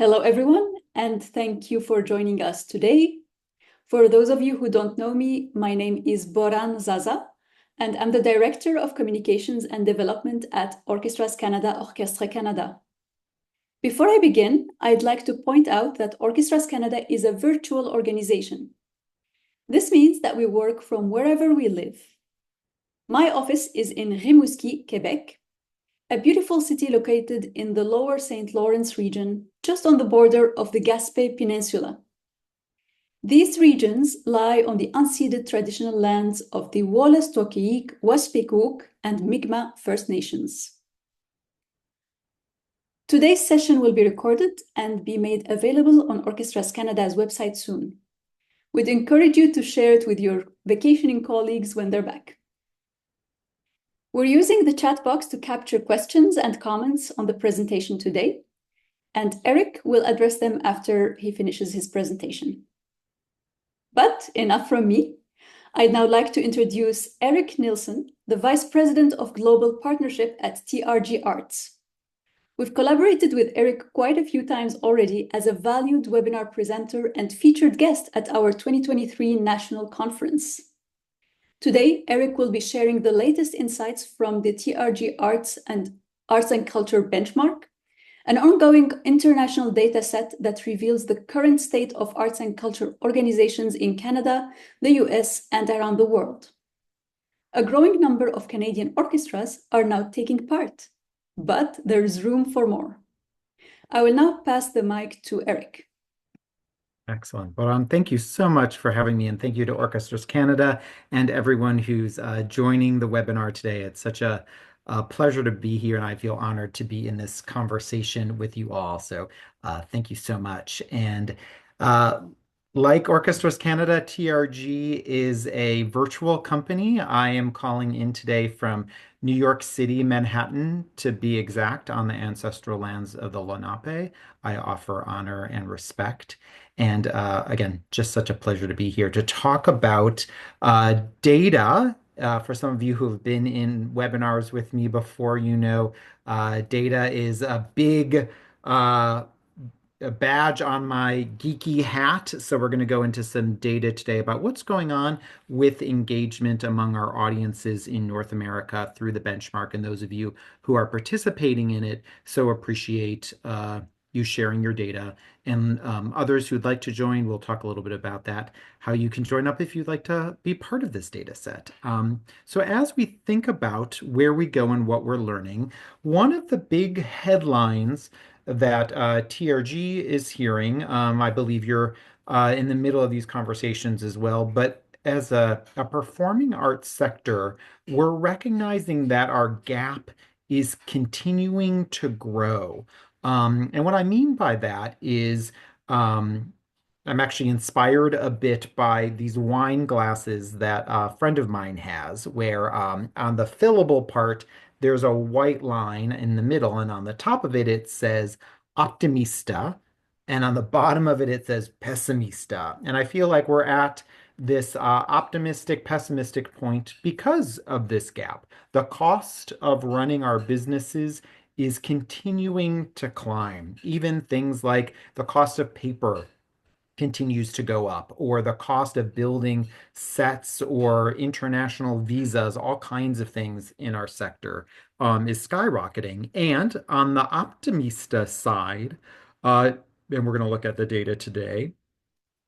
Hello, everyone, and thank you for joining us today. For those of you who don't know me, my name is Boran Zaza, and I'm the Director of Communications and Development at Orchestras Canada, Orchestre Canada. Before I begin, I'd like to point out that Orchestras Canada is a virtual organization. This means that we work from wherever we live. My office is in Rimouski, Quebec, a beautiful city located in the lower St. Lawrence region, just on the border of the Gaspé Peninsula. These regions lie on the unceded traditional lands of the Wolastoqiyik, Waspikuk, and Mi'kmaq First Nations. Today's session will be recorded and be made available on Orchestras Canada's website soon. We'd encourage you to share it with your vacationing colleagues when they're back. We're using the chat box to capture questions and comments on the presentation today, and Eric will address them after he finishes his presentation. But enough from me. I'd now like to introduce Eric Nilsson, the Vice President of Global Partnership at TRG Arts. We've collaborated with Eric quite a few times already as a valued webinar presenter and featured guest at our 2023 National Conference. Today, Eric will be sharing the latest insights from the TRG Arts and Culture Benchmark, an ongoing international data set that reveals the current state of arts and culture organizations in Canada, the US, and around the world. A growing number of Canadian orchestras are now taking part, but there is room for more. I will now pass the mic to Eric. Excellent. Boran, thank you so much for having me, and thank you to Orchestras Canada and everyone who's joining the webinar today. It's such a pleasure to be here, and I feel honored to be in this conversation with you all. So thank you so much. And like Orchestras Canada, TRG is a virtual company. I am calling in today from New York City, Manhattan, to be exact, on the ancestral lands of the Lenape. I offer honor and respect. And again, just such a pleasure to be here to talk about data. For some of you who have been in webinars with me before, data is a big a badge on my geeky hat. So we're going to go into some data today about what's going on with engagement among our audiences in North America through the benchmark, and those of you who are participating in it. So appreciate you sharing your data, and others who'd like to join, we'll talk a little bit about that, how you can join up if you'd like to be part of this data set. So as we think about where we go and what we're learning, one of the big headlines that TRG is hearing, I believe you're in the middle of these conversations as well, but as a performing arts sector, we're recognizing that our gap is continuing to grow. And what I mean by that is I'm actually inspired a bit by these wine glasses that a friend of mine has, where on the fillable part, there's a white line in the middle, and on the top of it, it says optimista, and on the bottom of it, it says pessimista. And I feel like we're at this optimistic, pessimistic point because of this gap. The cost of running our businesses is continuing to climb. Even things like the cost of paper continues to go up, or the cost of building sets or international visas, all kinds of things in our sector is skyrocketing. And on the optimista side, and we're going to look at the data today,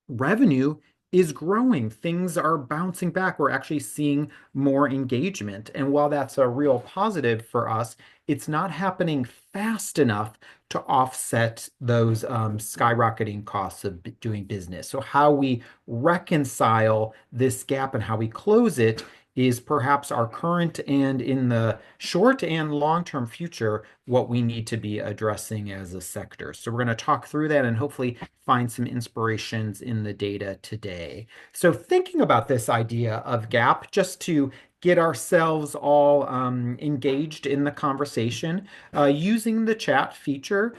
revenue is growing. Things are bouncing back. We're actually seeing more engagement. And while that's a real positive for us, it's not happening fast enough to offset those skyrocketing costs of doing business. So how we reconcile this gap and how we close it is perhaps our current, and in the short and long-term future, what we need to be addressing as a sector. So we're going to talk through that and hopefully find some inspirations in the data today. So thinking about this idea of gap, just to get ourselves all engaged in the conversation, using the chat feature,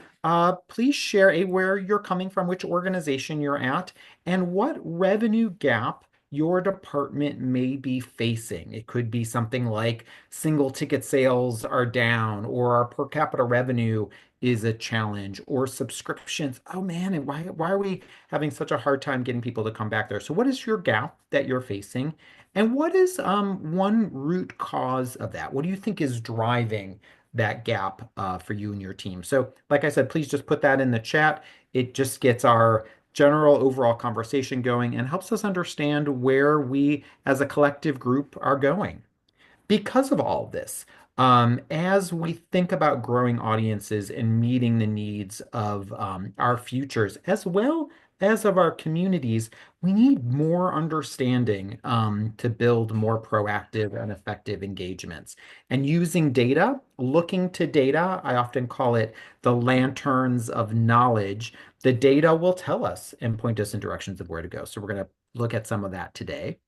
please share where you're coming from, which organization you're at, and what revenue gap your department may be facing. It could be something like single ticket sales are down, or our per capita revenue is a challenge, or subscriptions. Oh man, and why are we having such a hard time getting people to come back there? So what is your gap that you're facing? And what is one root cause of that? What do you think is driving that gap for you and your team? So, like I said, please just put that in the chat. It just gets our general overall conversation going and helps us understand where we as a collective group are going. Because of all of this, as we think about growing audiences and meeting the needs of our futures as well as of our communities, we need more understanding to build more proactive and effective engagements. And using data, looking to data, I often call it the lanterns of knowledge. The data will tell us and point us in directions of where to go. So we're going to look at some of that today.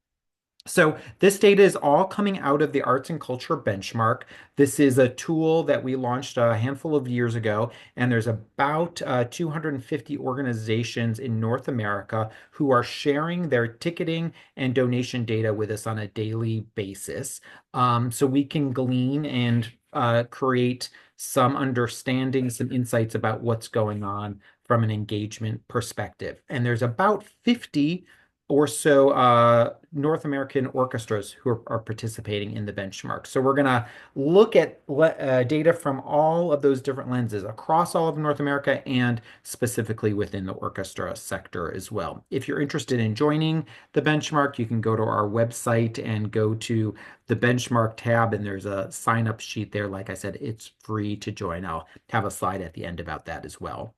So this data is all coming out of the Arts and Culture Benchmark. This is a tool that we launched a handful of years ago, and there's about 250 organizations in North America who are sharing their ticketing and donation data with us on a daily basis. So we can glean and create some understanding, some insights about what's going on from an engagement perspective. And there's about 50 or so North American orchestras who are participating in the benchmark. So we're going to look at data from all of those different lenses across all of North America and specifically within the orchestra sector as well. If you're interested in joining the benchmark, you can go to our website and go to the benchmark tab, and there's a sign up sheet there. Like I said, it's free to join. I'll have a slide at the end about that as well.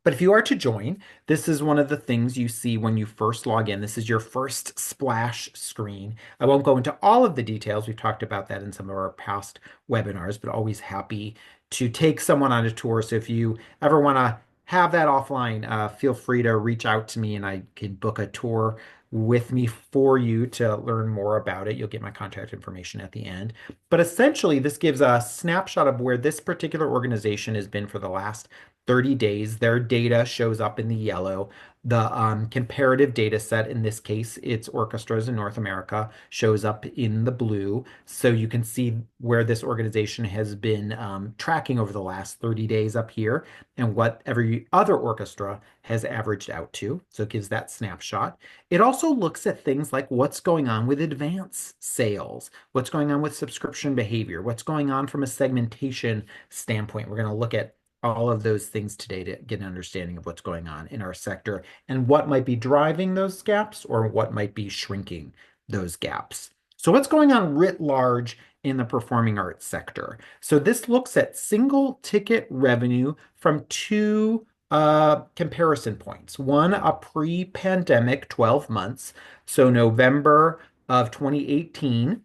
But if you are to join, this is one of the things you see when you first log in. This is your first splash screen. I won't go into all of the details. We've talked about that in some of our past webinars, but always happy to take someone on a tour. So if you ever want to have that offline, feel free to reach out to me and I can book a tour with me for you to learn more about it. You'll get my contact information at the end. But essentially, this gives a snapshot of where this particular organization has been for the last 30 days. Their data shows up in the yellow. The comparative data set, in this case, it's orchestras in North America, shows up in the blue. So you can see where this organization has been tracking over the last 30 days up here and what every other orchestra has averaged out to. So it gives that snapshot. It also looks at things like what's going on with advance sales, what's going on with subscription behavior, what's going on from a segmentation standpoint. We're going to look at all of those things today to get an understanding of what's going on in our sector and what might be driving those gaps or what might be shrinking those gaps. So what's going on writ large in the performing arts sector? So this looks at single ticket revenue from two comparison points. One, a pre-pandemic 12 months, so November of 2018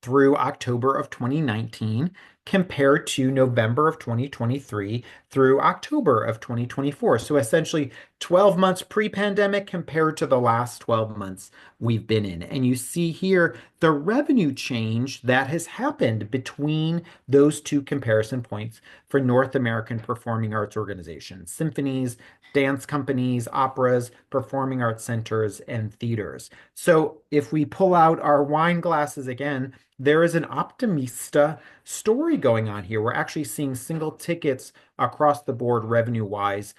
through October of 2019, compared to November of 2023 through October of 2024. So essentially 12 months pre-pandemic compared to the last 12 months we've been in. And you see here the revenue change that has happened between those two comparison points for North American performing arts organizations, symphonies, dance companies, operas, performing arts centers, and theaters. So if we pull out our wine glasses again, there is an optimista story going on here. We're actually seeing single tickets across the board revenue-wise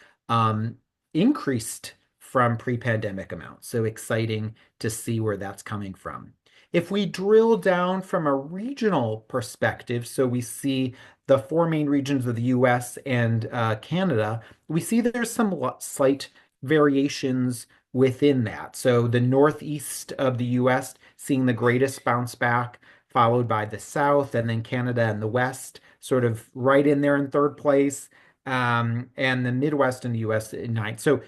increased from pre-pandemic amounts. So exciting to see where that's coming from. If we drill down from a regional perspective, so we see the four main regions of the US and Canada, we see there's some slight variations within that. So the Northeast of the US seeing the greatest bounce back, followed by the South, and then Canada and the West, sort of right in there in third place, and the Midwest and the US in ninth. So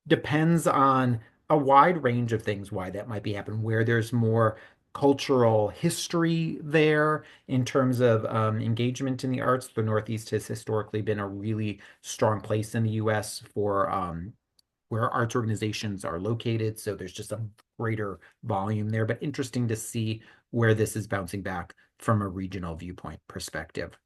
depends on a wide range of things why that might be happening, where there's more cultural history there in terms of engagement in the arts. The Northeast has historically been a really strong place in the US for where arts organizations are located. So there's just a greater volume there, but interesting to see where this is bouncing back from a regional viewpoint perspective.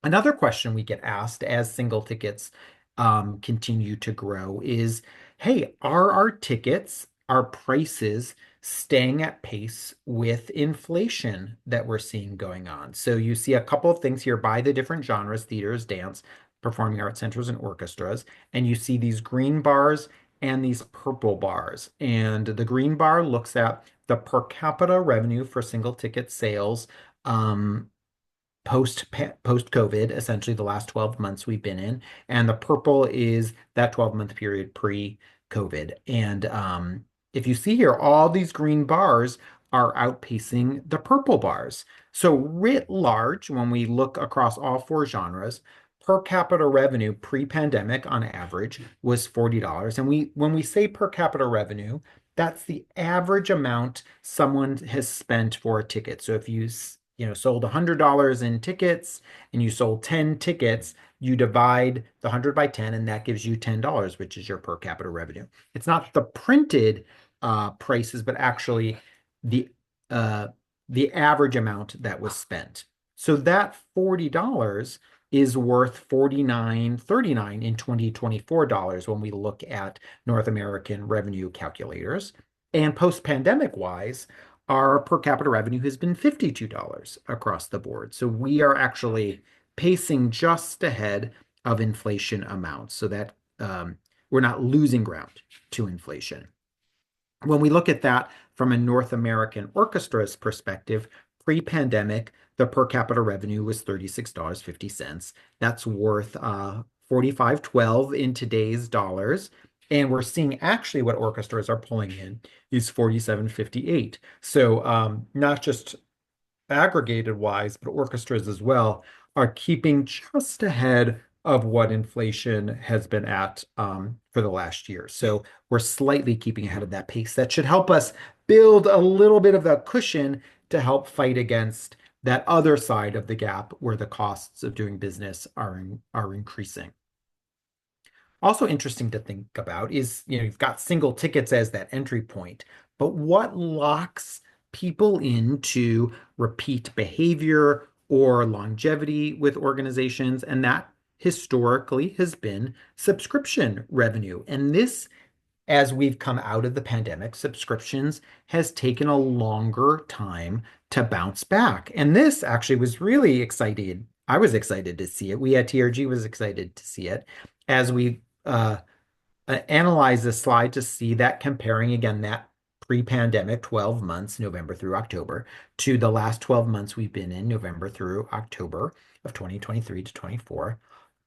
Another question we get asked as single tickets continue to grow is, hey, are our tickets, our prices staying at pace with inflation that we're seeing going on? So you see a couple of things here by the different genres, theaters, dance, performing arts centers and orchestras, and you see these green bars and these purple bars. And the green bar looks at the per capita revenue for single ticket sales post COVID, essentially the last 12 months we've been in, and the purple is that 12-month period pre-COVID. And if you see here, all these green bars are outpacing the purple bars. So writ large, when we look across all four genres, per capita revenue pre-pandemic on average was $40. And when we say per capita revenue, that's the average amount someone has spent for a ticket. So if you sold $100 in tickets and you sold 10 tickets, you divide the 100 by 10 and that gives you $10, which is your per capita revenue. It's not the printed prices, but actually the the average amount that was spent. So that $40 is worth $49.39 in 2024 dollars when we look at North American revenue calculators. And post-pandemic wise, our per capita revenue has been $52 across the board. So we are actually pacing just ahead of inflation amounts so that we're not losing ground to inflation. When we look at that from a North American orchestra's perspective, pre-pandemic, the per capita revenue was $36.50. That's worth $45.12 in today's dollars. And we're seeing actually what orchestras are pulling in is $47.58. So not just aggregated wise, but orchestras as well are keeping just ahead of what inflation has been at for the last year. So we're slightly keeping ahead of that pace. That should help us build a little bit of that cushion to help fight against that other side of the gap where the costs of doing business are increasing. Also interesting to think about is, you've got single tickets as that entry point, but what locks people into repeat behavior or longevity with organizations? And that historically has been subscription revenue. And this, as we've come out of the pandemic, subscriptions has taken a longer time to bounce back. And this actually was really excited. I was excited to see it. We at TRG was excited to see it as we analyze this slide to see that comparing again that pre-pandemic 12 months, November through October, to the last 12 months we've been in, November through October of 2023 to 24.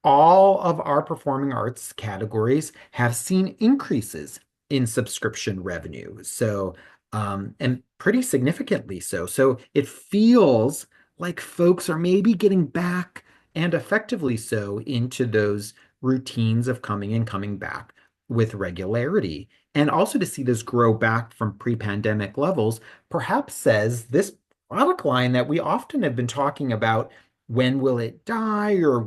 All of our performing arts categories have seen increases in subscription revenue. So, and pretty significantly so. So it feels like folks are maybe getting back, and effectively so, into those routines of coming back with regularity. And also to see this grow back from pre-pandemic levels perhaps says this product line that we often have been talking about, when will it die, or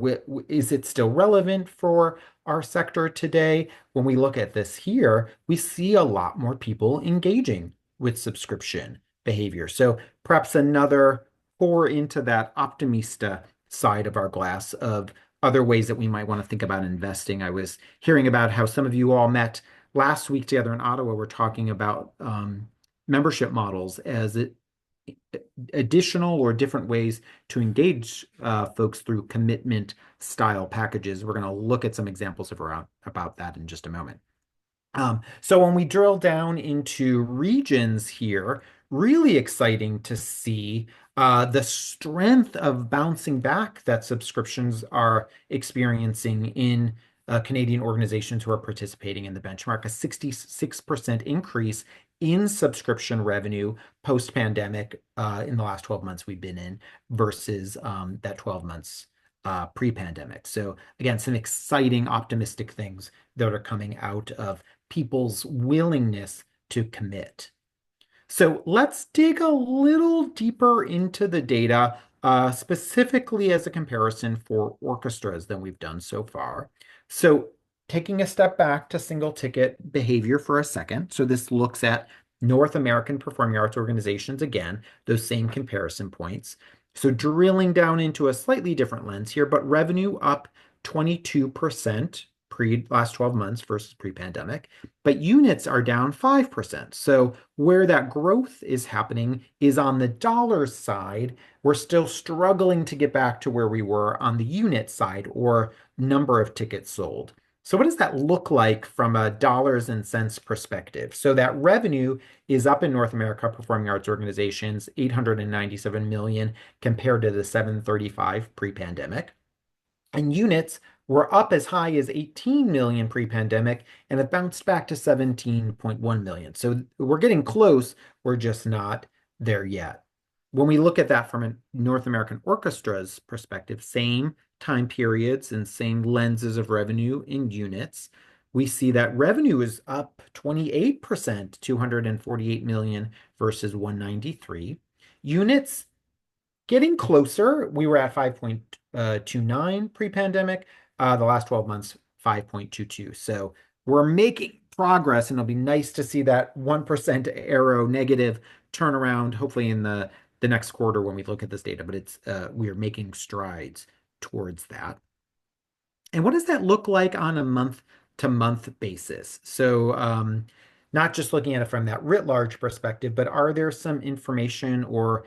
is it still relevant for our sector today? When we look at this here, we see a lot more people engaging with subscription behavior. So perhaps another pour into that optimista side of our glass of other ways that we might want to think about investing. I was hearing about how some of you all met last week together in Ottawa. We're talking about membership models as additional or different ways to engage folks through commitment style packages. We're going to look at some examples about that in just a moment. So when we drill down into regions here, really exciting to see the strength of bouncing back that subscriptions are experiencing in Canadian organizations who are participating in the benchmark, a 66% increase in subscription revenue post-pandemic in the last 12 months we've been in versus that 12 months pre-pandemic. So again, some exciting, optimistic things that are coming out of people's willingness to commit. So let's dig a little deeper into the data, specifically as a comparison for orchestras than we've done so far. So taking a step back to single ticket behavior for a second. So this looks at North American performing arts organizations, again, those same comparison points. So drilling down into a slightly different lens here, but revenue up 22% last 12 months versus pre-pandemic, but units are down 5%. So where that growth is happening is on the dollar side. We're still struggling to get back to where we were on the unit side, or number of tickets sold. So what does that look like from a dollars and cents perspective? So that revenue is up in North America Performing Arts Organizations, 897 million compared to the 735 pre-pandemic. And units were up as high as 18 million pre-pandemic and have bounced back to 17.1 million. So we're getting close, we're just not there yet. When we look at that from a North American Orchestra's perspective, same time periods and same lenses of revenue in units, we see that revenue is up 28%, 248 million versus 193. Units getting closer. We were at 5.29 pre-pandemic. The last 12 months, 5.22. So we're making progress, and it'll be nice to see that 1% arrow negative turnaround, hopefully in the next quarter when we look at this data. But it's we are making strides towards that. And what does that look like on a month-to-month basis? So not just looking at it from that writ large perspective, but are there some information or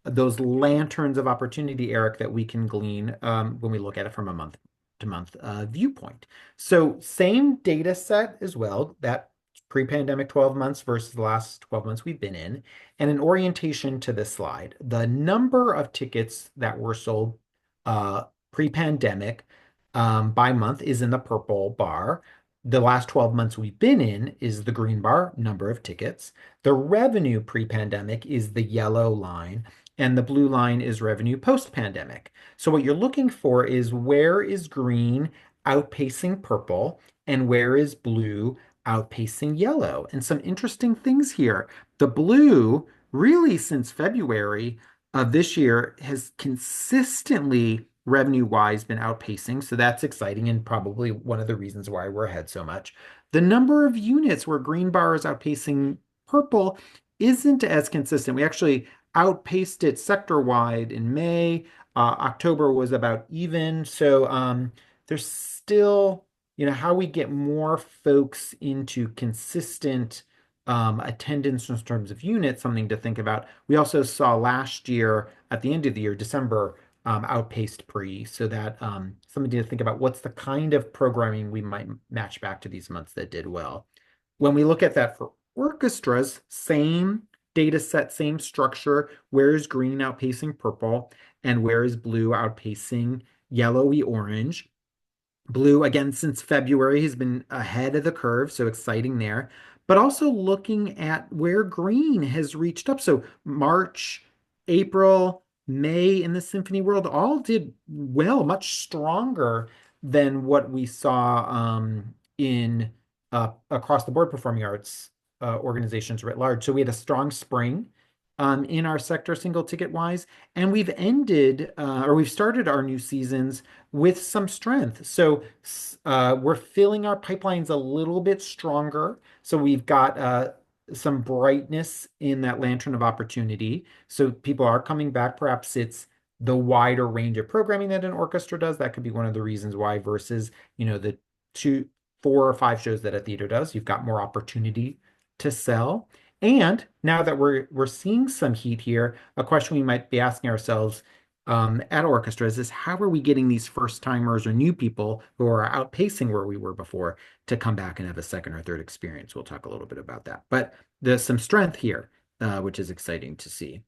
those lanterns of opportunity, Eric, that we can glean when we look at it from a month-to-month viewpoint? So same data set as well, that pre-pandemic 12 months versus the last 12 months we've been in, and an orientation to this slide. The number of tickets that were sold pre-pandemic by month is in the purple bar. The last 12 months we've been in is the green bar, number of tickets. The revenue pre-pandemic is the yellow line, and the blue line is revenue post-pandemic. So what you're looking for is where is green outpacing purple and where is blue outpacing yellow. And some interesting things here. The blue, really since February of this year, has consistently revenue-wise been outpacing. So that's exciting and probably one of the reasons why we're ahead so much. The number of units where green bar is outpacing purple isn't as consistent. We actually outpaced it sector-wide in May. October was about even. So there's still, how we get more folks into consistent attendance in terms of units, something to think about. We also saw last year at the end of the year, December, outpaced pre, so that something to think about. What's the kind of programming we might match back to these months that did well? When we look at that for orchestras, same data set, same structure. Where is green outpacing purple and where is blue outpacing yellowy orange? Blue, again, since February has been ahead of the curve, so exciting there. But also looking at where green has reached up. So March, April, May in the symphony world all did well, much stronger than what we saw in across the board performing arts organizations writ large. So we had a strong spring in our sector single ticket wise, and we've ended or we've started our new seasons with some strength. So we're filling our pipelines a little bit stronger. So we've got some brightness in that lantern of opportunity. So people are coming back. Perhaps it's the wider range of programming that an orchestra does. That could be one of the reasons why versus, the 2, 4, or 5 shows that a theater does. You've got more opportunity to sell. And now that we're seeing some heat here, a question we might be asking ourselves at orchestras is how are we getting these first timers or new people who are outpacing where we were before to come back and have a second or third experience? We'll talk a little bit about that. But there's some strength here, which is exciting to see.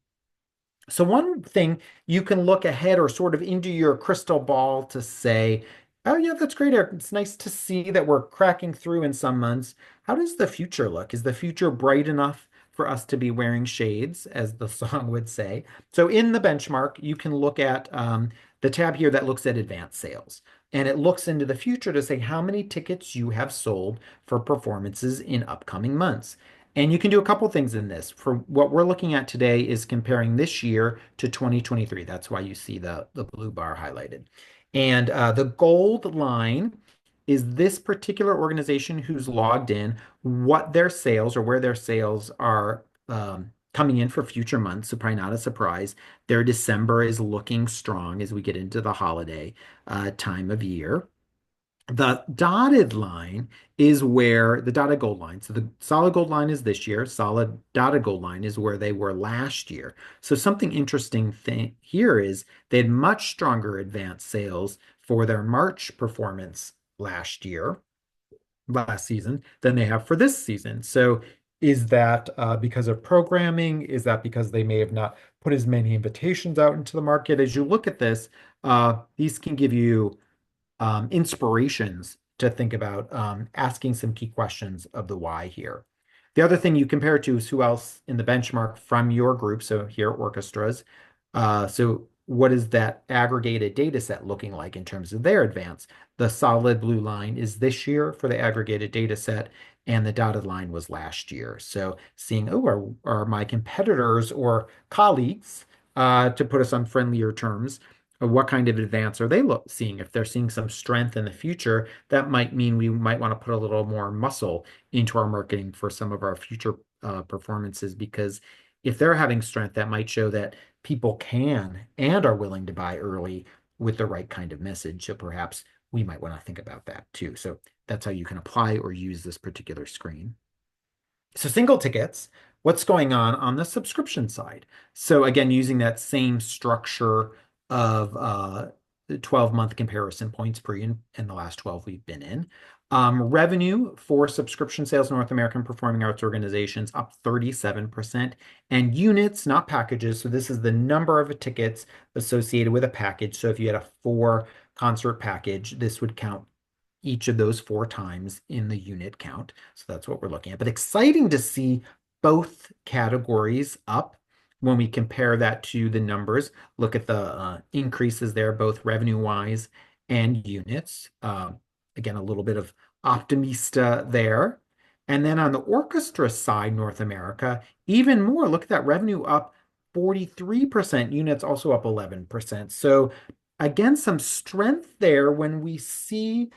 So one thing you can look ahead or sort of into your crystal ball to say, oh yeah, that's great, Eric. It's nice to see that we're cracking through in some months. How does the future look? Is the future bright enough for us to be wearing shades, as the song would say? So in the benchmark, you can look at the tab here that looks at advanced sales. And it looks into the future to say how many tickets you have sold for performances in upcoming months. And you can do a couple things in this. For what we're looking at today is comparing this year to 2023. That's why you see the blue bar highlighted. And the gold line is this particular organization who's logged in, what their sales or where their sales are coming in for future months. So probably not a surprise. Their December is looking strong as we get into the holiday time of year. The dotted line is where the dotted gold line. So the solid gold line is this year. Solid dotted gold line is where they were last year. So something interesting here is they had much stronger advanced sales for their March performance last season, than they have for this season. So is that because of programming? Is that because they may have not put as many invitations out into the market? As you look at this, these can give you inspirations to think about asking some key questions of the why here. The other thing you compare it to is who else in the benchmark from your group, so here orchestras. So what is that aggregated data set looking like in terms of their advance? The solid blue line is this year for the aggregated data set, and the dotted line was last year. So seeing, oh, are my competitors or colleagues, to put us on friendlier terms, what kind of advance are they seeing? If they're seeing some strength in the future, that might mean we might want to put a little more muscle into our marketing for some of our future performances, because if they're having strength, that might show that people can and are willing to buy early with the right kind of message. So perhaps we might want to think about that too. So that's how you can apply or use this particular screen. So single tickets, what's going on the subscription side? So again, using that same structure of the 12-month comparison points pre and the last 12 we've been in. Revenue for subscription sales North American Performing Arts Organizations up 37%, and units, not packages. So this is the number of tickets associated with a package. So if you had a 4-concert package, this would count each of those 4 times in the unit count. So that's what we're looking at. But exciting to see both categories up when we compare that to the numbers. Look at the increases there, both revenue-wise and units. Again, a little bit of optimista there. And then on the orchestra side, North America, even more. Look at that revenue up 43%, units also up 11%. So again, some strength there when we see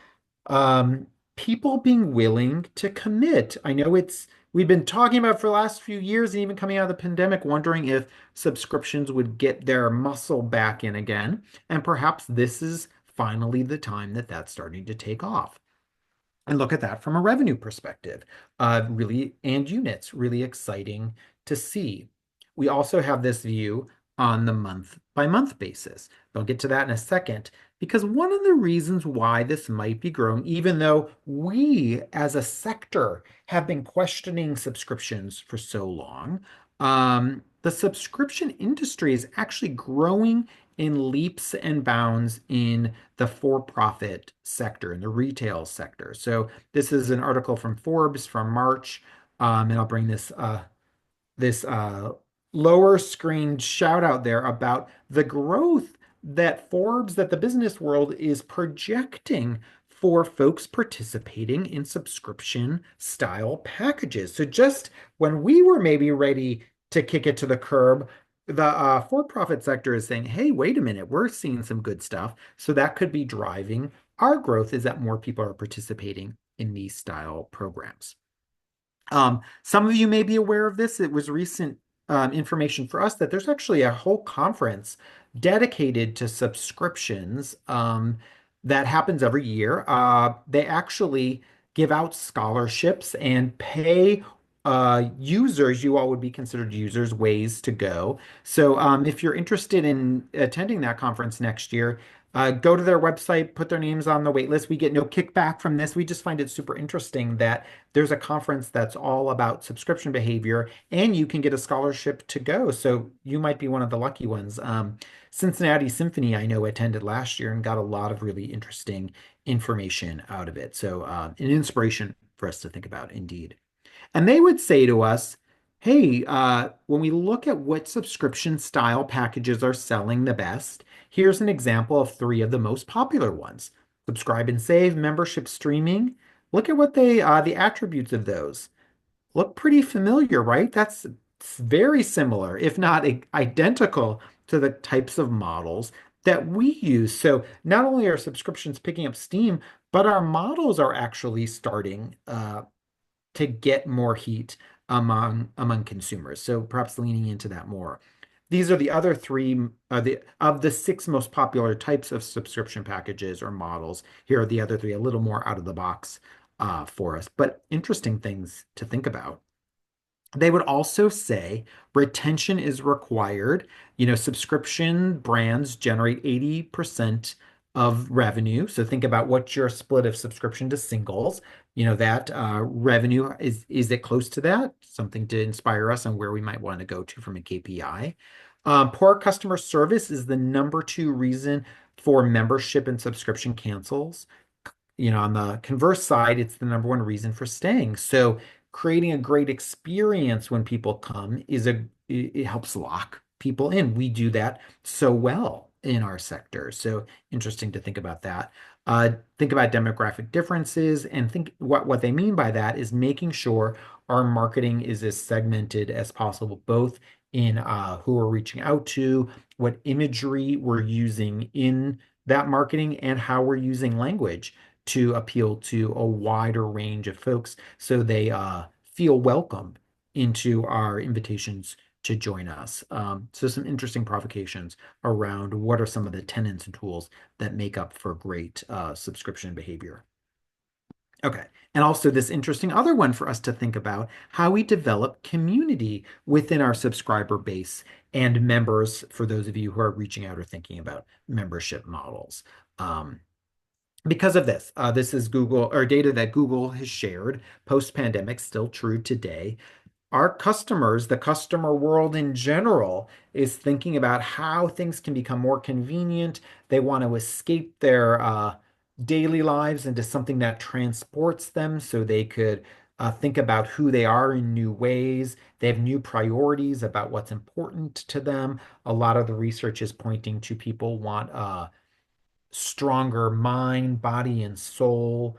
people being willing to commit. I know we've been talking about for the last few years and even coming out of the pandemic, wondering if subscriptions would get their muscle back in again. And perhaps this is finally the time that that's starting to take off. And look at that from a revenue perspective, really, and units, really exciting to see. We also have this view on the month-by-month basis. I'll get to that in a second, because one of the reasons why this might be growing, even though we as a sector have been questioning subscriptions for so long, the subscription industry is actually growing in leaps and bounds in the for-profit sector, in the retail sector. So this is an article from Forbes from March, and I'll bring this lower screen shout out there about the growth that Forbes, that the business world is projecting for folks participating in subscription style packages. So just when we were maybe ready to kick it to the curb, the for-profit sector is saying, hey, wait a minute, we're seeing some good stuff. So that could be driving our growth, is that more people are participating in these style programs. Some of you may be aware of this. It was recent information for us that there's actually a whole conference dedicated to subscriptions that happens every year. They actually give out scholarships and pay users, you all would be considered users, ways to go. So if you're interested in attending that conference next year, go to their website, put their names on the wait list. We get no kickback from this. We just find it super interesting that there's a conference that's all about subscription behavior, and you can get a scholarship to go. So you might be one of the lucky ones. Cincinnati Symphony, I know, attended last year and got a lot of really interesting information out of it. So an inspiration for us to think about, indeed. And they would say to us, hey, when we look at what subscription style packages are selling the best, here's an example of 3 of the most popular ones. Subscribe and save, membership, streaming. Look at what the attributes of those look pretty familiar, right? That's very similar, if not identical, to the types of models that we use. So not only are subscriptions picking up steam, but our models are actually starting to get more heat among consumers. So perhaps leaning into that more. These are the other 3 of the 6 most popular types of subscription packages or models. Here are the other 3, a little more out of the box for us, but interesting things to think about. They would also say retention is required. Subscription brands generate 80% of revenue. So think about what's your split of subscription to singles. That revenue, is it close to that? Something to inspire us on where we might want to go to from a KPI. Poor customer service is the number two reason for membership and subscription cancels. On the converse side, it's the number one reason for staying. So creating a great experience when people come it helps lock people in. We do that so well in our sector. So interesting to think about that. Think about demographic differences and think what they mean by that is making sure our marketing is as segmented as possible, both in who we're reaching out to, what imagery we're using in that marketing, and how we're using language to appeal to a wider range of folks so they feel welcome into our invitations to join us. So some interesting provocations around what are some of the tenets and tools that make up for great subscription behavior. Okay. And also this interesting other one for us to think about how we develop community within our subscriber base and members for those of you who are reaching out or thinking about membership models. Because of this, this is Google or data that Google has shared post-pandemic, still true today. Our customers, the customer world in general, is thinking about how things can become more convenient. They want to escape their daily lives into something that transports them so they could think about who they are in new ways. They have new priorities about what's important to them. A lot of the research is pointing to people want stronger mind, body, and soul,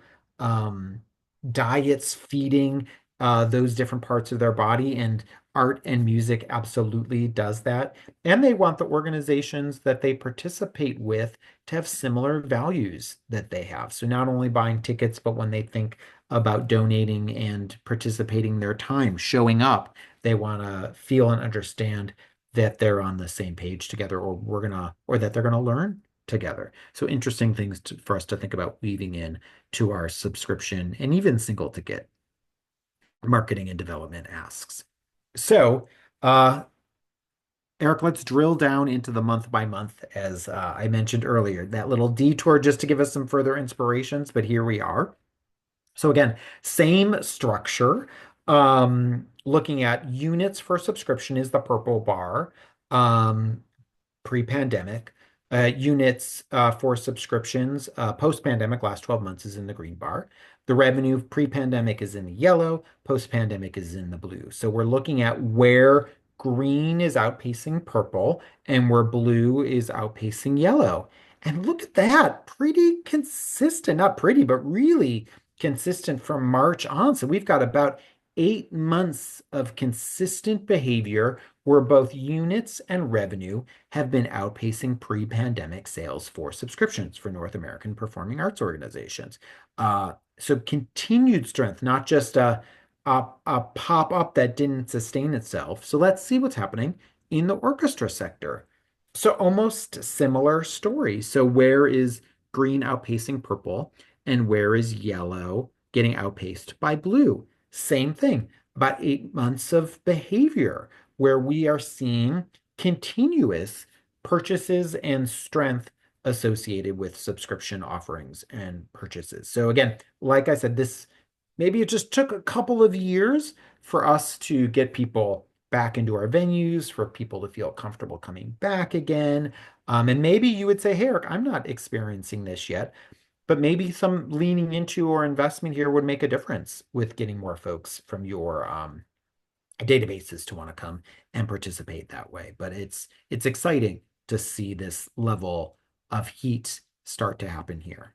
diets feeding those different parts of their body, and art and music absolutely does that. And they want the organizations that they participate with to have similar values that they have. So not only buying tickets, but when they think about donating and participating their time, showing up, they want to feel and understand that they're on the same page together, or that they're gonna learn together. So interesting things for us to think about weaving in to our subscription and even single ticket marketing and development asks. So, Eric, let's drill down into the month by month, as I mentioned earlier, that little detour just to give us some further inspirations, but here we are. So again, same structure. Looking at units for subscription is the purple bar. Pre-pandemic. Units for subscriptions post-pandemic, last 12 months, is in the green bar. The revenue pre-pandemic is in the yellow, post-pandemic is in the blue. So we're looking at where green is outpacing purple and where blue is outpacing yellow. And look at that, pretty consistent, not pretty, but really consistent from March on. So we've got about 8 months of consistent behavior where both units and revenue have been outpacing pre-pandemic sales for subscriptions for North American performing arts organizations. So continued strength, not just a pop-up that didn't sustain itself. So let's see what's happening in the orchestra sector. So almost similar story. So where is green outpacing purple and where is yellow getting outpaced by blue? Same thing, about 8 months of behavior where we are seeing continuous purchases and strength associated with subscription offerings and purchases. So again, like I said, maybe it just took a couple of years for us to get people back into our venues, for people to feel comfortable coming back again. And maybe you would say, hey, Eric, I'm not experiencing this yet, but maybe some leaning into or investment here would make a difference with getting more folks from your databases to want to come and participate that way. But it's exciting to see this level of heat start to happen here.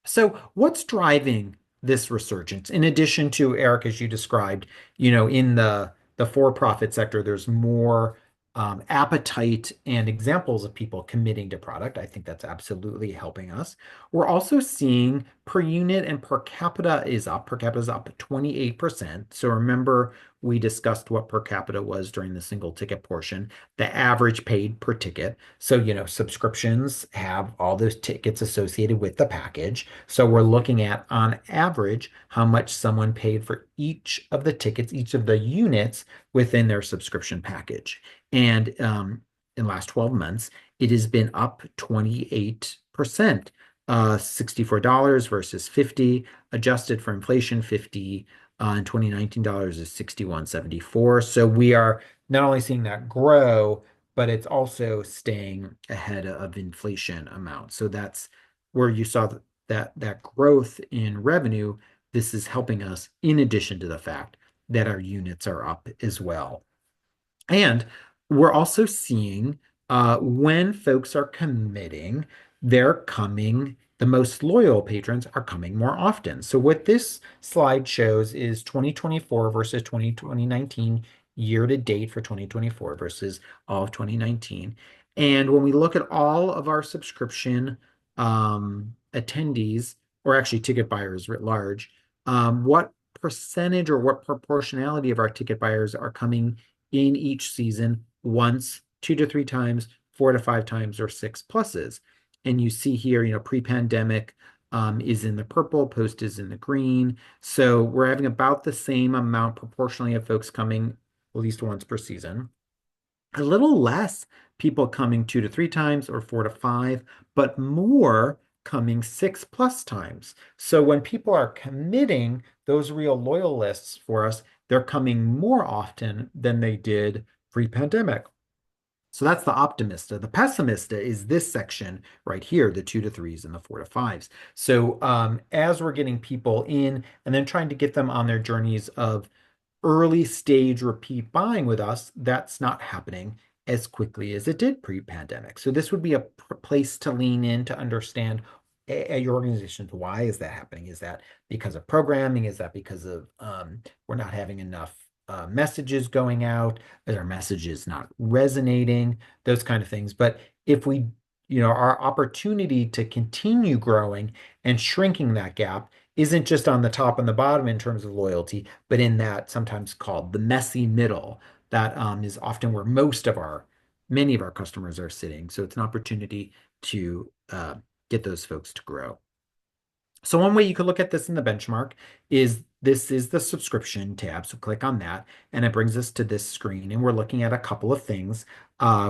So what's driving this resurgence? In addition to, Eric, as you described, in the for-profit sector, there's more appetite and examples of people committing to product. I think that's absolutely helping us. We're also seeing per unit and per capita is up. Per capita is up 28%. So remember, we discussed what per capita was during the single ticket portion, the average paid per ticket. So, subscriptions have all those tickets associated with the package. So we're looking at, on average, how much someone paid for each of the tickets, each of the units within their subscription package. And in the last 12 months, it has been up 28%. $64 versus 50, adjusted for inflation, 50 in 2019 dollars is 61.74. So we are not only seeing that grow, but it's also staying ahead of inflation amount. So that's where you saw that growth in revenue. This is helping us in addition to the fact that our units are up as well. And we're also seeing when folks are committing, they're coming, the most loyal patrons are coming more often. So what this slide shows is 2024 versus 2019 year to date for 2024 versus all of 2019. And when we look at all of our subscription attendees, or actually ticket buyers writ large, what percentage or what proportionality of our ticket buyers are coming in each season once, 2 to 3 times, 4 to 5 times, or 6 pluses. And you see here, pre-pandemic is in the purple, post is in the green. So we're having about the same amount proportionally of folks coming at least once per season. A little less people coming 2 to 3 times or 4 to 5, but more coming 6 plus times. So when people are committing, those real loyalists for us, they're coming more often than they did pre-pandemic. So that's the optimista. The pessimista is this section right here, the 2 to 3s and the 4 to 5s. So as we're getting people in and then trying to get them on their journeys of early stage repeat buying with us, that's not happening as quickly as it did pre-pandemic. So this would be a place to lean in to understand at your organizations, why is that happening? Is that because of programming? Is that because of we're not having enough messages going out? Is our messages not resonating? Those kind of things. But if we, our opportunity to continue growing and shrinking that gap isn't just on the top and the bottom in terms of loyalty, but in that sometimes called the messy middle that is often where many of our customers are sitting. So it's an opportunity to get those folks to grow. So one way you could look at this in the benchmark is this is the subscription tab. So click on that and it brings us to this screen and we're looking at a couple of things.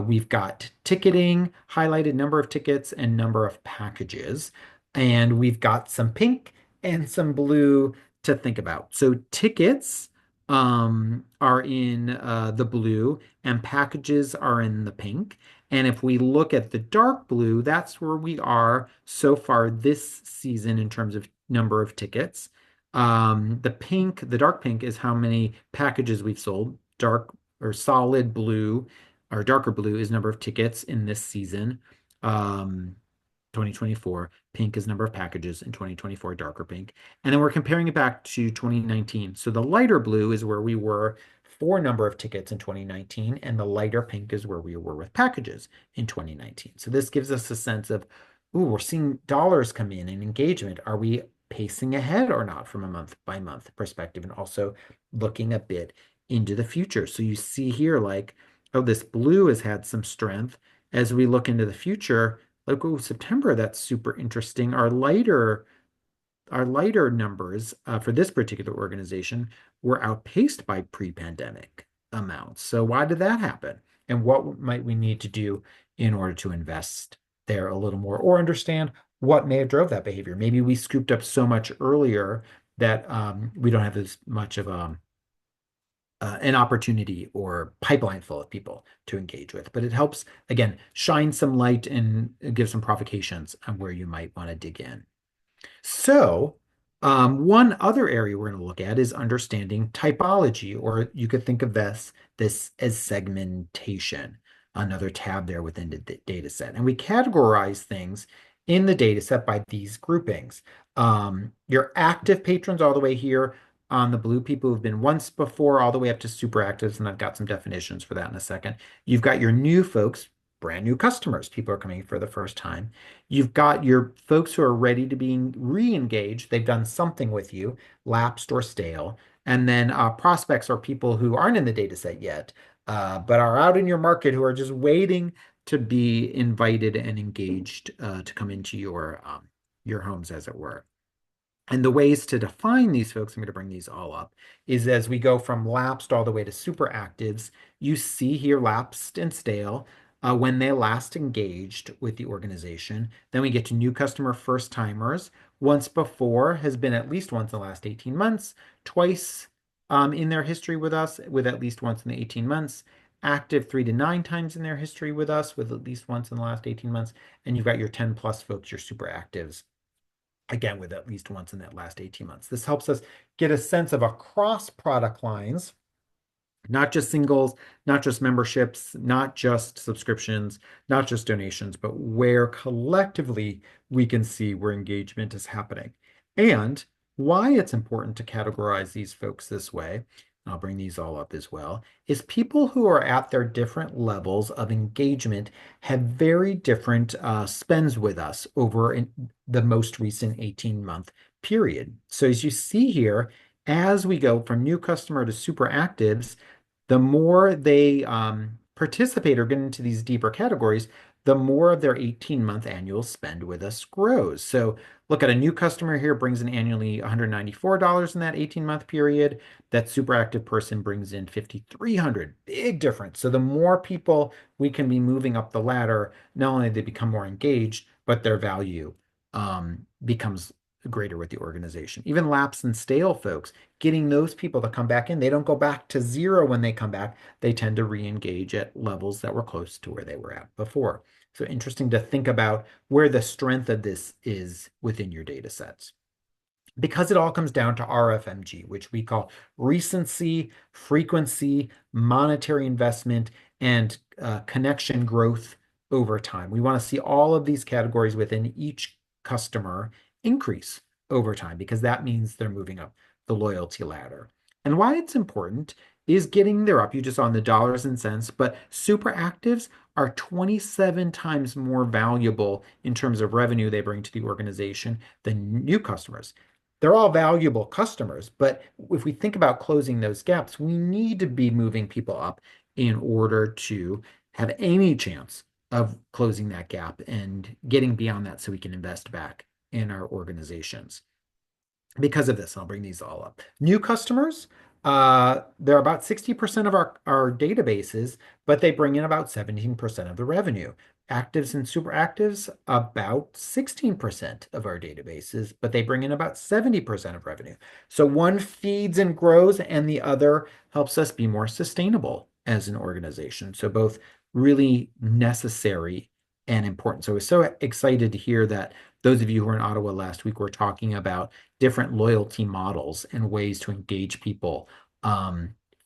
We've got ticketing, highlighted number of tickets and number of packages. And we've got some pink and some blue to think about. So tickets are in the blue and packages are in the pink. And if we look at the dark blue, that's where we are so far this season in terms of number of tickets. The dark pink is how many packages we've sold. Dark or solid blue or darker blue is number of tickets in this season. 2024. Pink is number of packages in 2024, darker pink. And then we're comparing it back to 2019. So the lighter blue is where we were for number of tickets in 2019, and the lighter pink is where we were with packages in 2019. So this gives us a sense of, ooh, we're seeing dollars come in and engagement. Are we pacing ahead or not from a month by month perspective? And also looking a bit into the future. So you see here like, oh, this blue has had some strength. As we look into the future, like, oh, September, that's super interesting. Our lighter numbers for this particular organization were outpaced by pre-pandemic amounts. So why did that happen? And what might we need to do in order to invest there a little more or understand what may have drove that behavior? Maybe we scooped up so much earlier that we don't have as much of an opportunity or pipeline full of people to engage with. But it helps, again, shine some light and give some provocations on where you might want to dig in. So one other area we're going to look at is understanding typology, or you could think of this as segmentation, another tab there within the data set. And we categorize things in the data set by these groupings. Your active patrons all the way here on the blue, people who've been once before, all the way up to super actives, and I've got some definitions for that in a second. You've got your new folks, brand new customers, people are coming for the first time. You've got your folks who are ready to be re-engaged. They've done something with you, lapsed or stale. And then prospects are people who aren't in the data set yet, but are out in your market who are just waiting to be invited and engaged to come into your homes, as it were. And the ways to define these folks, I'm going to bring these all up, is as we go from lapsed all the way to super actives, you see here lapsed and stale. when they last engaged with the organization. Then we get to new customer first timers. Once before has been at least once in the last 18 months, twice in their history with us, with at least once in the 18 months, active 3 to 9 times in their history with us, with at least once in the last 18 months. And you've got your 10 plus folks, your super actives, again, with at least once in that last 18 months. This helps us get a sense of across product lines, not just singles, not just memberships, not just subscriptions, not just donations, but where collectively we can see where engagement is happening. And why it's important to categorize these folks this way, I'll bring these all up as well, is people who are at their different levels of engagement have very different spends with us over the most recent 18-month period. So as you see here, as we go from new customer to super actives, the more they participate or get into these deeper categories, the more of their 18-month annual spend with us grows. So look at a new customer here brings in annually $194 in that 18-month period. That super active person brings in $5,300, big difference. So the more people we can be moving up the ladder, not only do they become more engaged, but their value becomes greater with the organization. Even lapsed and stale folks, getting those people to come back in, they don't go back to zero when they come back. They tend to re-engage at levels that were close to where they were at before. So interesting to think about where the strength of this is within your data sets. Because it all comes down to RFMG, which we call recency, frequency, monetary investment, and connection growth over time. We want to see all of these categories within each customer increase over time, because that means they're moving up the loyalty ladder. And why it's important is getting there up. You just on the dollars and cents, but super actives are 27 times more valuable in terms of revenue they bring to the organization than new customers. They're all valuable customers, but if we think about closing those gaps, we need to be moving people up in order to have any chance of closing that gap and getting beyond that so we can invest back in our organizations. Because of this, I'll bring these all up. New customers, they're about 60% of our databases, but they bring in about 17% of the revenue. Actives and super actives, about 16% of our databases, but they bring in about 70% of revenue. So one feeds and grows, and the other helps us be more sustainable as an organization. So both really necessary and important. So I was so excited to hear that those of you who were in Ottawa last week were talking about different loyalty models and ways to engage people,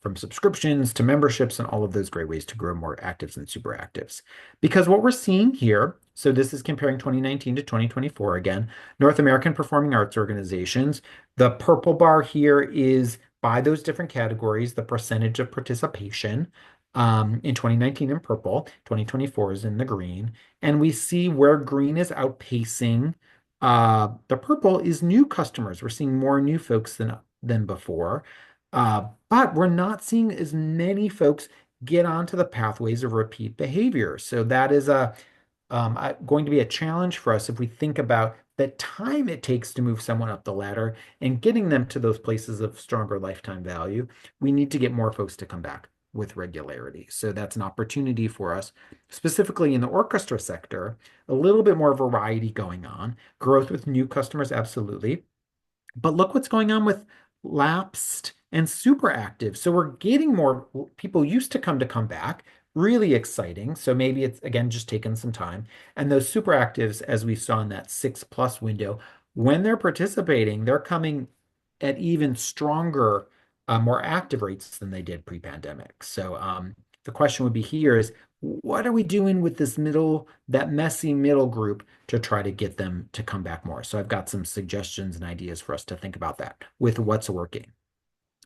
from subscriptions to memberships and all of those great ways to grow more actives and super actives. Because what we're seeing here, so this is comparing 2019 to 2024 again, North American Performing Arts Organizations. The purple bar here is by those different categories, the percentage of participation. In 2019 in purple, 2024 is in the green. And we see where green is outpacing the purple is new customers. We're seeing more new folks than before. But we're not seeing as many folks get onto the pathways of repeat behavior. So that is going to be a challenge for us if we think about the time it takes to move someone up the ladder and getting them to those places of stronger lifetime value. We need to get more folks to come back with regularity. So that's an opportunity for us, specifically in the orchestra sector, a little bit more variety going on. Growth with new customers, absolutely. But look what's going on with lapsed and super active. So we're getting more people used to come back. Really exciting. So maybe it's, again, just taken some time. And those super actives, as we saw in that 6+ window, when they're participating, they're coming at even stronger, more active rates than they did pre-pandemic. So the question would be here is, what are we doing with this that messy middle group to try to get them to come back more? So I've got some suggestions and ideas for us to think about that with what's working.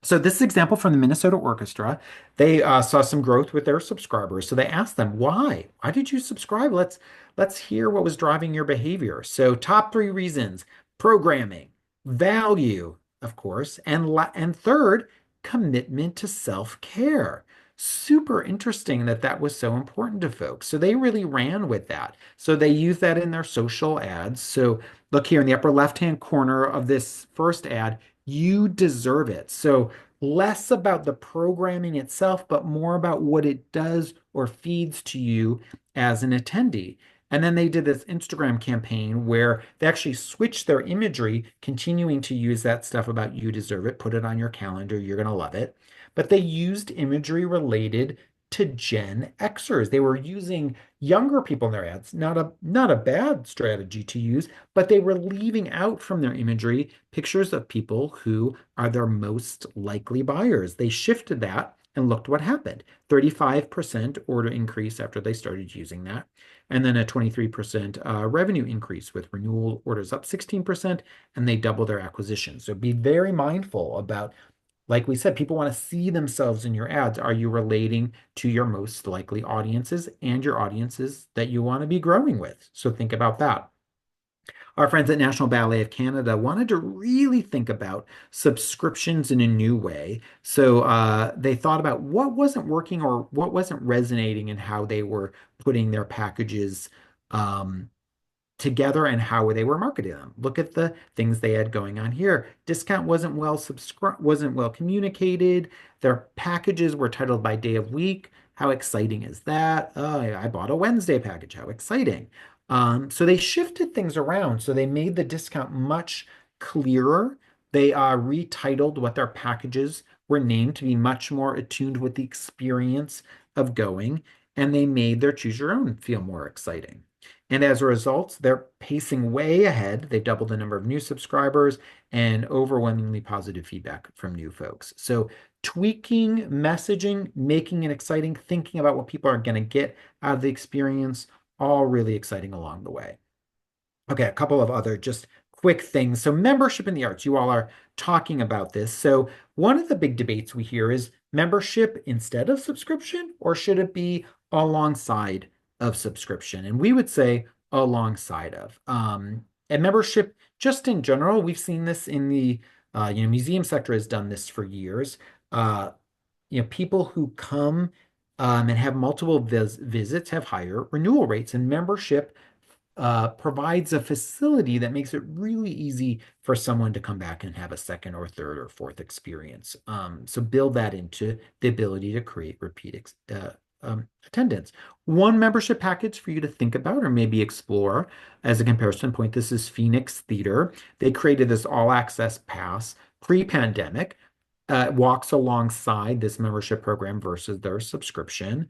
So this example from the Minnesota Orchestra, they saw some growth with their subscribers. So they asked them, why? Why did you subscribe? Let's hear what was driving your behavior. So top 3 reasons: programming, value, of course, and third, commitment to self-care. Super interesting that was so important to folks. So they really ran with that. So they use that in their social ads. So look here in the upper left-hand corner of this first ad, you deserve it. So less about the programming itself, but more about what it does or feeds to you as an attendee. And then they did this Instagram campaign where they actually switched their imagery, continuing to use that stuff about you deserve it, put it on your calendar, you're going to love it. But they used imagery related to Gen Xers. They were using younger people in their ads, not a bad strategy to use, but they were leaving out from their imagery pictures of people who are their most likely buyers. They shifted that and looked what happened. 35% order increase after they started using that, and then a 23% revenue increase with renewal orders up 16%, and they double their acquisition. So be very mindful about, like we said, people want to see themselves in your ads. Are you relating to your most likely audiences and your audiences that you want to be growing with? So think about that. Our friends at National Ballet of Canada wanted to really think about subscriptions in a new way. So they thought about what wasn't working or what wasn't resonating and how they were putting their packages um, together and how they were marketing them. Look at the things they had going on here. Discount wasn't well communicated. Their packages were titled by day of week. How exciting is that? Oh, I bought a Wednesday package. How exciting. So they shifted things around. So they made the discount much clearer. They retitled what their packages were named to be much more attuned with the experience of going, and they made their choose your own feel more exciting. And as a result, they're pacing way ahead. They've doubled the number of new subscribers and overwhelmingly positive feedback from new folks. So tweaking messaging, making it exciting, thinking about what people are going to get out of the experience, all really exciting along the way. Okay, a couple of other just quick things. So membership in the arts, you all are talking about this. So one of the big debates we hear is membership instead of subscription, or should it be alongside of subscription? And we would say alongside of. And membership, just in general, we've seen this in the museum sector has done this for years. People who come and have multiple visits have higher renewal rates, and membership provides a facility that makes it really easy for someone to come back and have a second or third or fourth experience. So build that into the ability to create repeat attendance. One membership package for you to think about or maybe explore as a comparison point. This is Phoenix Theater. They created this all access pass pre-pandemic. Walks alongside this membership program versus their subscription.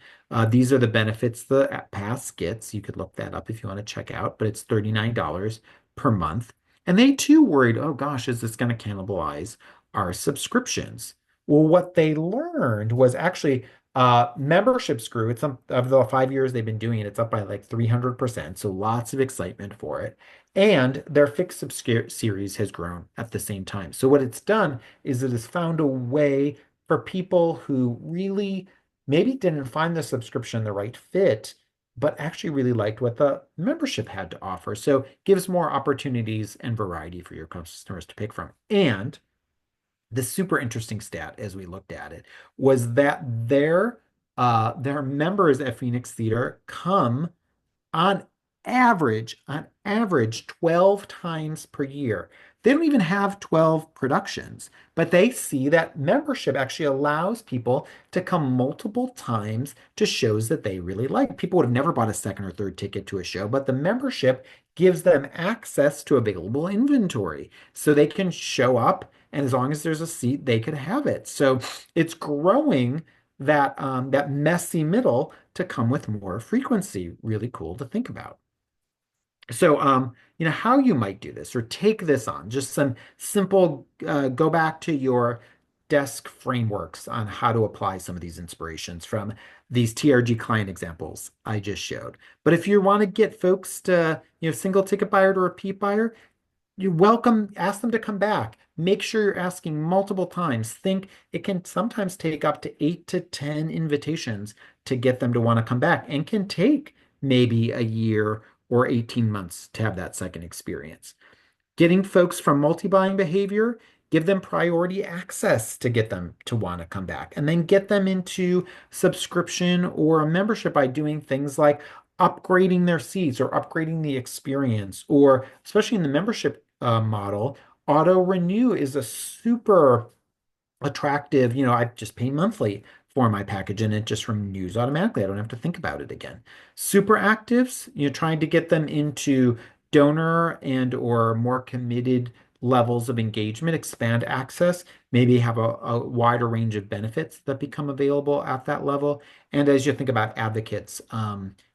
These are the benefits the pass gets. You could look that up if you want to check out, but it's $39 per month. And they too worried, oh gosh, is this going to cannibalize our subscriptions? Well, what they learned was actually memberships grew. It's of the 5 years they've been doing it, it's up by like 300%. So lots of excitement for it. And their fixed series has grown at the same time. So what it's done is it has found a way for people who really maybe didn't find the subscription the right fit, but actually really liked what the membership had to offer. So gives more opportunities and variety for your customers to pick from. And the super interesting stat as we looked at it was that their members at Phoenix Theater come on on average 12 times per year. They don't even have 12 productions, but they see that membership actually allows people to come multiple times to shows that they really like. People would have never bought a second or third ticket to a show, but the membership gives them access to available inventory. So they can show up, and as long as there's a seat, they could have it. So it's growing that messy middle to come with more frequency. Really cool to think about. So, how you might do this or take this on, just some simple, go back to your desk frameworks on how to apply some of these inspirations from these TRG client examples I just showed. But if you want to get folks to, single ticket buyer to repeat buyer, ask them to come back. Make sure you're asking multiple times. Think it can sometimes take up to 8 to 10 invitations to get them to want to come back, and can take maybe a year or 18 months to have that second experience. Getting folks from multi-buying behavior, give them priority access to get them to want to come back, and then get them into subscription or a membership by doing things like upgrading their seats or upgrading the experience, or especially in the membership model, auto renew is a super attractive, I just pay monthly for my package and it just renews automatically. I don't have to think about it again. Super actives, trying to get them into donor and or more committed levels of engagement, expand access, maybe have a wider range of benefits that become available at that level. And as you think about advocates,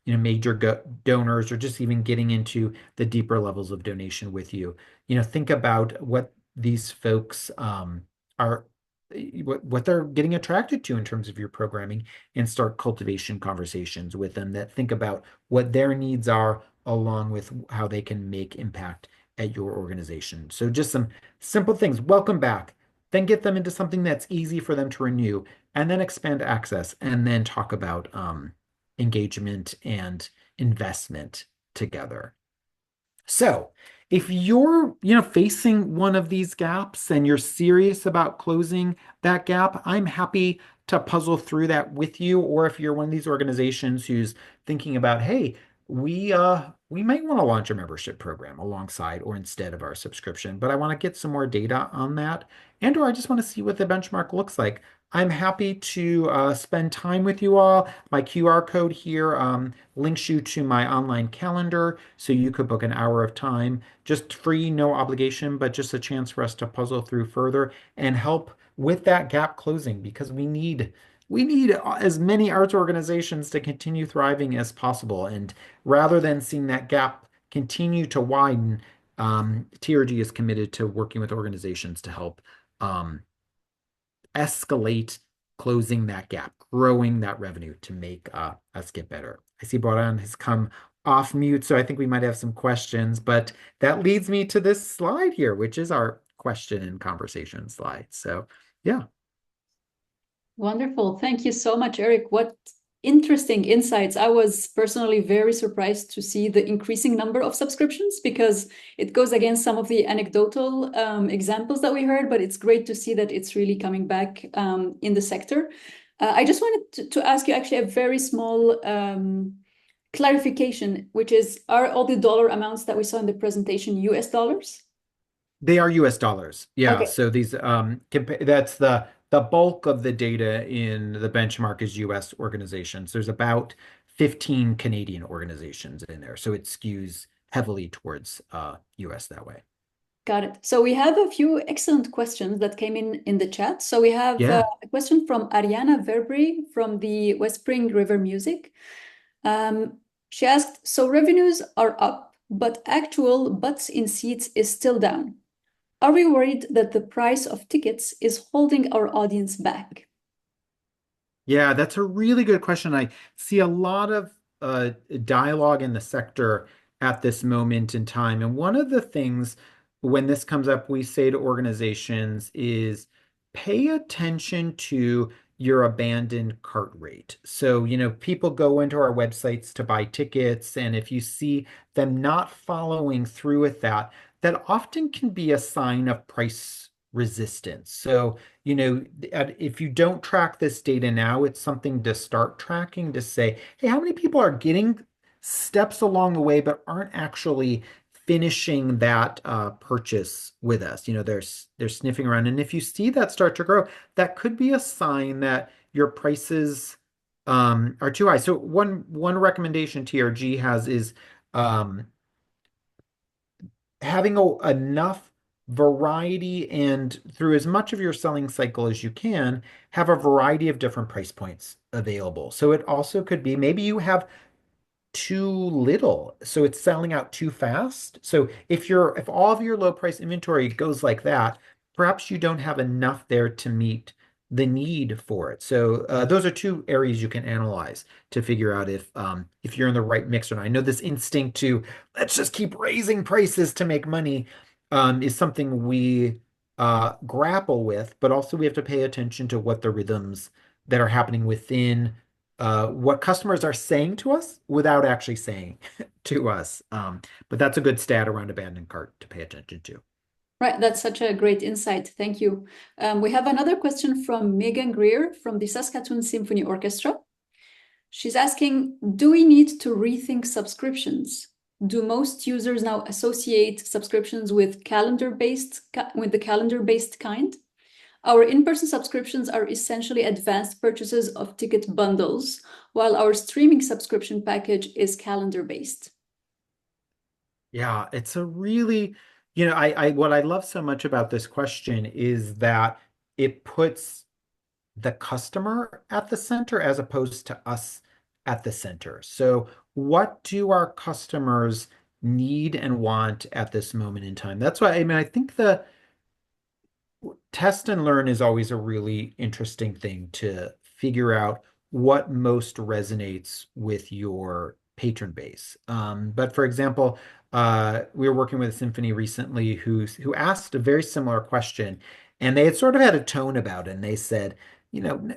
major donors, or just even getting into the deeper levels of donation with you, think about what these folks are what they're getting attracted to in terms of your programming, and start cultivation conversations with them that think about what their needs are along with how they can make impact at your organization. So just some simple things. Welcome back. Then get them into something that's easy for them to renew, and then expand access, and then talk about engagement and investment together. So if you're, facing one of these gaps and you're serious about closing that gap, I'm happy to puzzle through that with you. Or if you're one of these organizations who's thinking about, hey, we might want to launch a membership program alongside or instead of our subscription, but I want to get some more data on that, and or I just want to see what the benchmark looks like. I'm happy to spend time with you all. My QR code here links you to my online calendar, so you could book an hour of time, just free, no obligation, but just a chance for us to puzzle through further and help with that gap closing, because we need as many arts organizations to continue thriving as possible. And rather than seeing that gap continue to widen, TRG is committed to working with organizations to help escalate closing that gap, growing that revenue to make us get better. I see Boran has come off mute, so I think we might have some questions, but that leads me to this slide here, which is our question and conversation slide. So yeah. Wonderful. Thank you so much, Eric. What interesting insights. I was personally very surprised to see the increasing number of subscriptions, because it goes against some of the anecdotal examples that we heard, but it's great to see that it's really coming back in the sector. I just wanted to ask you actually a very small clarification, which is, are all the dollar amounts that we saw in the presentation US dollars? They are US dollars. Yeah. Okay. So these that's the bulk of the data in the benchmark is US organizations. There's about 15 Canadian organizations in there. So it skews heavily towards US that way. Got it. So we have a few excellent questions that came in the chat. So we have Yeah. a question from Ariana Verbry from the West Spring River Music. She asked, so revenues are up, but actual butts in seats is still down. Are we worried that the price of tickets is holding our audience back? Yeah, that's a really good question. I see a lot of dialogue in the sector at this moment in time. And one of the things when this comes up, we say to organizations is pay attention to your abandoned cart rate. So, people go into our websites to buy tickets, and if you see them not following through with that, that often can be a sign of price resistance. So, if you don't track this data now, it's something to start tracking to say, hey, how many people are getting steps along the way but aren't actually finishing that purchase with us? They're sniffing around, and if you see that start to grow, that could be a sign that your prices are too high. So one recommendation TRG has is having enough variety, and through as much of your selling cycle as you can, have a variety of different price points available. So it also could be maybe you have too little, so it's selling out too fast. So if all of your low price inventory goes like that, perhaps you don't have enough there to meet the need for it. So those are two areas you can analyze to figure out if you're in the right mix or not. I know this instinct to let's just keep raising prices to make money is something we grapple with, but also we have to pay attention to what the rhythms that are happening within what customers are saying to us without actually saying to us. But that's a good stat around abandoned cart to pay attention to. Right, that's such a great insight. Thank you. We have another question from Megan Greer from the Saskatoon Symphony Orchestra. She's asking, do we need to rethink subscriptions? Do most users now associate subscriptions with the calendar-based kind? Our in-person subscriptions are essentially advanced purchases of ticket bundles, while our streaming subscription package is calendar-based. Yeah, it's a really, what I love so much about this question is that it puts the customer at the center as opposed to us at the center. So, what do our customers need and want at this moment in time? That's why, I mean, I think the test and learn is always a really interesting thing to figure out what most resonates with your patron base. But for example, we were working with a symphony recently who asked a very similar question, and they had sort of had a tone about it, and they said, you know,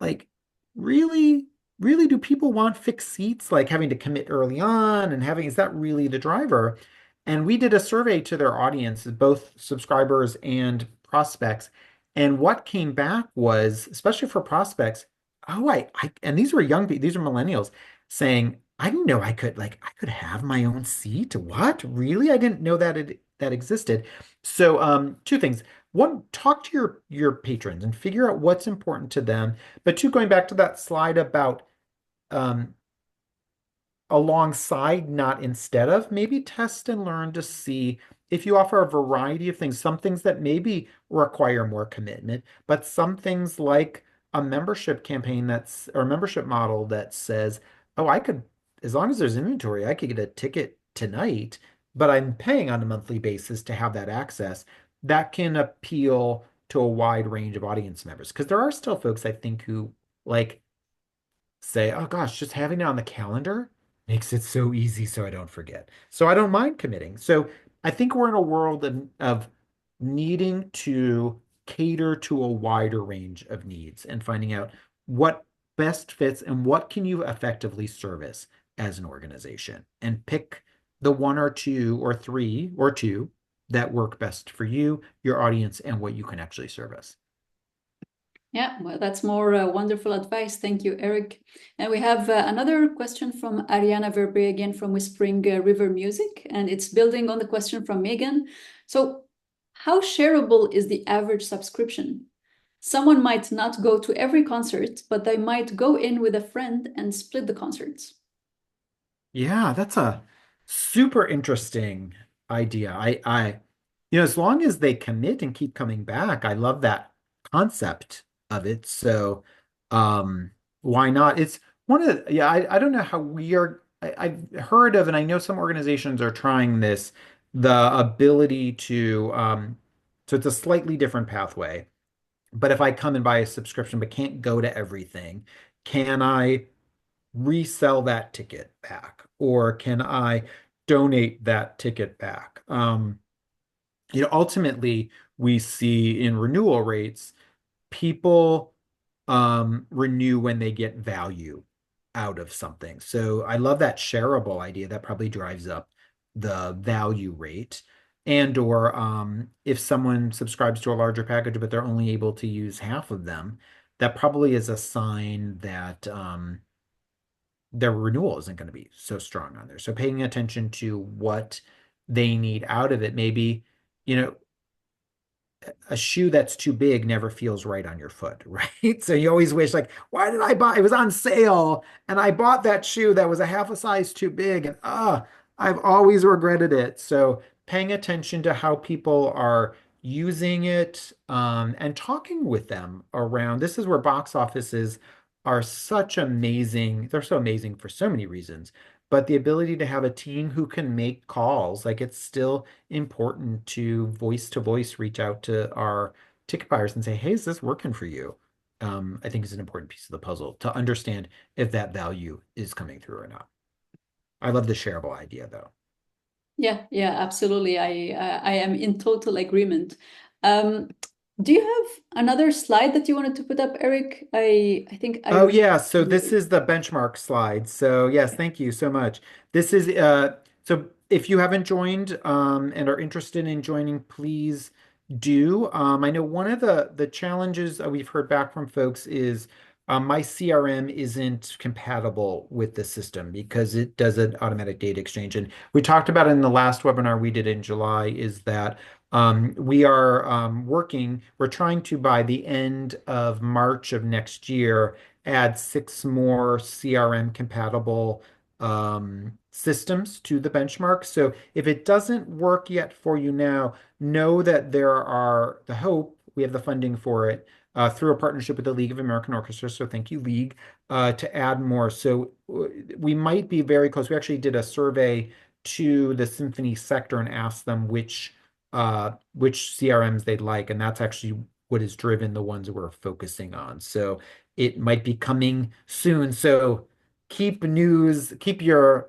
like, really, really, do people want fixed seats? Like having to commit early on and having, is that really the driver? And we did a survey to their audience, both subscribers and prospects. And what came back was, especially for prospects, oh, and these were young people, these are millennials saying, I didn't know I could have my own seat. What? Really? I didn't know that existed. So, two things. One, talk to your patrons and figure out what's important to them. But two, going back to that slide about um, alongside, not instead of, maybe test and learn to see if you offer a variety of things, some things that maybe require more commitment, but some things like a membership campaign or a membership model that says, oh, as long as there's inventory, I could get a ticket tonight, but I'm paying on a monthly basis to have that access. That can appeal to a wide range of audience members because there are still folks I think who like say, oh gosh, just having it on the calendar makes it so easy so I don't forget. So I don't mind committing. So I think we're in a world of needing to cater to a wider range of needs and finding out what best fits and what can you effectively service as an organization and pick the one or two or three or two that work best for you, your audience, and what you can actually service. Yeah, well, that's more wonderful advice. Thank you, Eric. And we have another question from Ariana Verbe again from Whispering River Music, and it's building on the question from Megan. So, how shareable is the average subscription? Someone might not go to every concert, but they might go in with a friend and split the concerts. Yeah, that's a super interesting idea. As long as they commit and keep coming back, I love that concept of it. So, um, why not? It's one of the, yeah, I don't know how we are. I've heard of, and I know some organizations are trying this, the ability to, so it's a slightly different pathway. But if I come and buy a subscription but can't go to everything, can I resell that ticket back or can I donate that ticket back? Ultimately, we see in renewal rates, people renew when they get value out of something. So I love that shareable idea. That probably drives up the value rate. And or if someone subscribes to a larger package, but they're only able to use half of them, that probably is a sign that their renewal isn't going to be so strong on there. So paying attention to what they need out of it, maybe, you know, a shoe that's too big never feels right on your foot, right? So you always wish like, why did I buy? It was on sale and I bought that shoe that was a half a size too big and I've always regretted it. So paying attention to how people are using it and talking with them around this is where box offices are they're so amazing for so many reasons, but the ability to have a team who can make calls, like it's still important to voice reach out to our ticket buyers and say, hey, is this working for you? I think is an important piece of the puzzle to understand if that value is coming through or not. I love the shareable idea though. Yeah, yeah, absolutely. I am in total agreement. Um, do you have another slide that you wanted to put up, Eric? I think I Oh remember. yeah, so this is the benchmark slide. So yes, thank you so much. This is so if you haven't joined and are interested in joining, please do. I know one of the challenges we've heard back from folks is my CRM isn't compatible with the system because it does an automatic data exchange. And we talked about it in the last webinar we did in July is that We are we're trying to, by the end of March of next year, add 6 more CRM compatible systems to the benchmark. So if it doesn't work yet for you now, know that the hope, we have the funding for it through a partnership with the League of American Orchestras. So thank you, League, to add more. So we might be very close. We actually did a survey to the symphony sector and asked them which CRMs they'd like, and that's actually what has driven the ones we're focusing on. So it might be coming soon. So keep your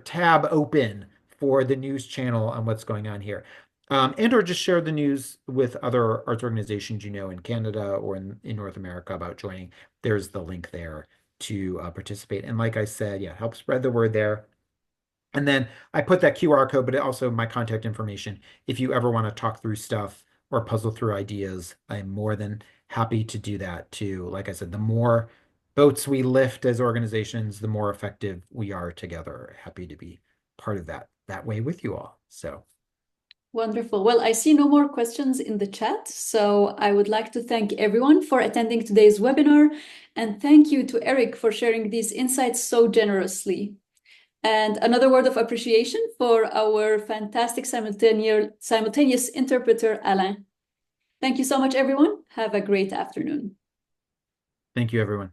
tab open for the news channel on what's going on here. And or just share the news with other arts organizations in Canada or in North America about joining. There's the link there to participate. And like I said, yeah, help spread the word there. And then I put that QR code, but also my contact information. If you ever want to talk through stuff or puzzle through ideas, I'm more than happy to do that too. Like I said, the more boats we lift as organizations, the more effective we are together. Happy to be part of that way with you all. So Wonderful. Well, I see no more questions in the chat, so I would like to thank everyone for attending today's webinar, and thank you to Eric for sharing these insights so generously. And another word of appreciation for our fantastic simultaneous interpreter, Alain. Thank you so much, everyone. Have a great afternoon. thank you, everyone.